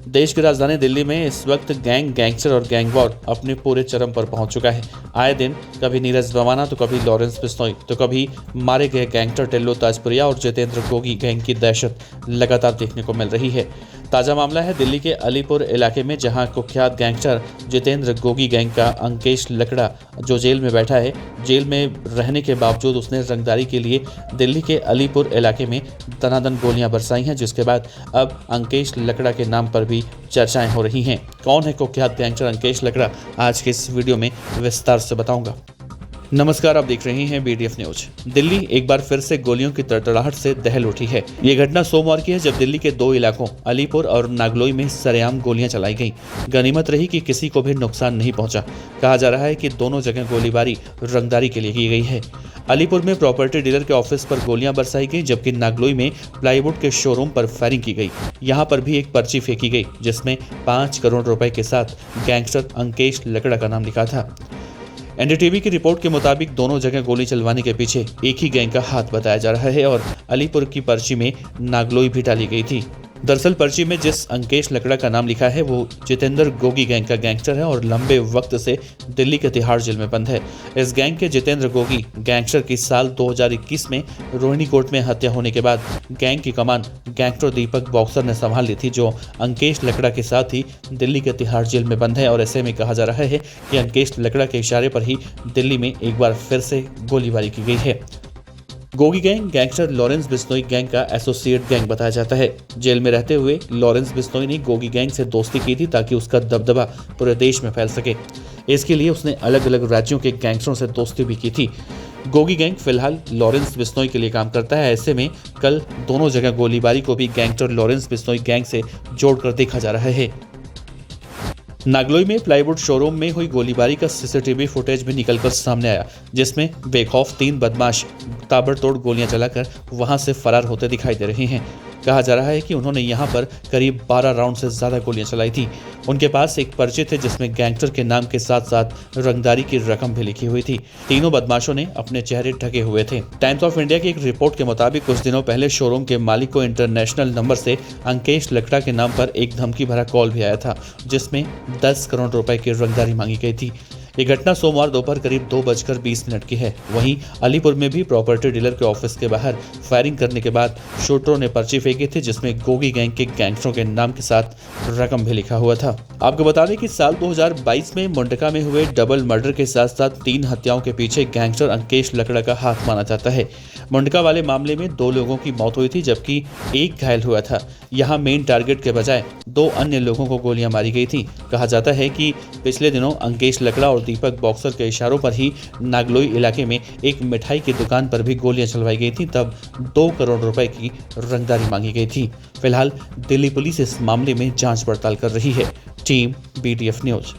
देश की राजधानी दिल्ली में इस वक्त गैंगस्टर और गैंग वॉर अपने पूरे चरम पर पहुंच चुका है। आए दिन कभी नीरज भवाना तो कभी लॉरेंस बिश्नोई तो कभी मारे गए गैंगस्टर टिल्लू ताजपुरिया और जितेंद्र गोगी गैंग की दहशत लगातार देखने को मिल रही है। ताजा मामला है दिल्ली के अलीपुर इलाके में, जहां कुख्यात गैंगस्टर जितेंद्र गोगी गैंग का अंकेश लकड़ा जो जेल में बैठा है। जेल में रहने के बावजूद उसने रंगदारी के लिए दिल्ली के अलीपुर इलाके में दनादन गोलियां बरसाई हैं, जिसके बाद अब अंकेश लकड़ा के नाम पर भी चर्चाएं हो रही हैं। कौन है कुख्यात गैंगस्टर अंकेश लकड़ा, आज के इस वीडियो में विस्तार से बताऊंगा। नमस्कार, आप देख रहे हैं BDF न्यूज। दिल्ली एक बार फिर से गोलियों की तड़तड़ाहट से दहल उठी है। ये घटना सोमवार की है, जब दिल्ली के दो इलाकों अलीपुर और नागलोई में सरेआम गोलियां चलाई गईं। गनीमत रही कि किसी को भी नुकसान नहीं पहुंचा। कहा जा रहा है कि दोनों जगह गोलीबारी रंगदारी के लिए की गई है। अलीपुर में प्रॉपर्टी डीलर के ऑफिस पर गोलियां बरसाई गई, जबकि नागलोई में प्लाईवुड के शोरूम पर फायरिंग की गई। यहां पर भी एक पर्ची फेंकी गई, जिसमें 5 करोड़ रुपए के साथ गैंगस्टर अंकेश लकड़ा का नाम लिखा था। NDTV की रिपोर्ट के मुताबिक दोनों जगह गोली चलवाने के पीछे एक ही गैंग का हाथ बताया जा रहा है और अलीपुर की पर्ची में नागलोई भी डाली गई थी। दरअसल पर्ची में जिस अंकेश लकड़ा का नाम लिखा है वो जितेंद्र गोगी गैंग का गैंगस्टर है और लंबे वक्त से दिल्ली के तिहाड़ जेल में बंद है। इस गैंग के जितेंद्र गोगी गैंगस्टर की साल 2021 में रोहिणी कोर्ट में हत्या होने के बाद गैंग की कमान गैंगस्टर दीपक बॉक्सर ने संभाल ली थी, जो अंकेश लकड़ा के साथ ही दिल्ली के तिहाड़ जेल में बंद है। और ऐसे में कहा जा रहा है कि अंकेश लकड़ा के इशारे पर ही दिल्ली में एक बार फिर से गोलीबारी की गई है। Gogi gang gangster Lawrence Bishnoi gang का एसोसिएट गैंग बताया जाता है। जेल में रहते हुए लॉरेंस बिश्नोई ने गोगी गैंग से दोस्ती की थी ताकि उसका दबदबा पूरे देश में फैल सके। इसके लिए उसने अलग अलग राज्यों के गैंगस्टरों से दोस्ती भी की थी। गोगी गैंग फिलहाल लॉरेंस बिश्नोई के लिए काम करता है। ऐसे में कल दोनों जगह गोलीबारी को भी गैंगस्टर लॉरेंस बिश्नोई गैंग से जोड़कर देखा जा रहा है। नागलोई में प्लाईवुड शोरूम में हुई गोलीबारी का CCTV फुटेज भी निकलकर सामने आया, जिसमें बेखौफ 3 बदमाश ताबड़तोड़ गोलियां चलाकर वहां से फरार होते दिखाई दे रहे हैं। कहा जा रहा है कि उन्होंने यहां पर करीब 12 राउंड से ज्यादा गोलियां चलाई थी। उनके पास एक पर्चे थे जिसमें गैंगस्टर के नाम के साथ साथ रंगदारी की रकम भी लिखी हुई थी। तीनों बदमाशों ने अपने चेहरे ढके हुए थे। टाइम्स ऑफ इंडिया की एक रिपोर्ट के मुताबिक कुछ दिनों पहले शोरूम के मालिक को इंटरनेशनल नंबर से अंकेश लकड़ा के नाम पर एक धमकी भरा कॉल भी आया था, जिसमें 10 करोड़ रुपए की रंगदारी मांगी गई थी। ये घटना सोमवार दोपहर करीब 2:20 की है। वहीं अलीपुर में भी प्रॉपर्टी डीलर के ऑफिस के बाहर फायरिंग करने के बाद शूटरों ने पर्ची फेंकी थी, जिसमें गोगी गैंग के गैंगस्टरों के नाम के साथ रकम भी लिखा हुआ था। आपको बता दें कि साल 2022 में मुंडका में हुए डबल मर्डर के साथ साथ 3 हत्याओं के पीछे गैंगस्टर अंकेश लकड़ा का हाथ माना जाता है। मुंडका वाले मामले में 2 लोगों की मौत हुई थी, जबकि एक घायल हुआ था। यहाँ मेन टारगेट के बजाय 2 अन्य लोगों को गोलियां मारी गई थी। कहा जाता है कि पिछले दिनों अंकेश लकड़ा और दीपक बॉक्सर के इशारों पर ही नागलोई इलाके में एक मिठाई की दुकान पर भी गोलियां चलवाई गई थी। तब 2 करोड़ रुपए की रंगदारी मांगी गई थी। फिलहाल दिल्ली पुलिस इस मामले में जांच पड़ताल कर रही है। Team BDF news.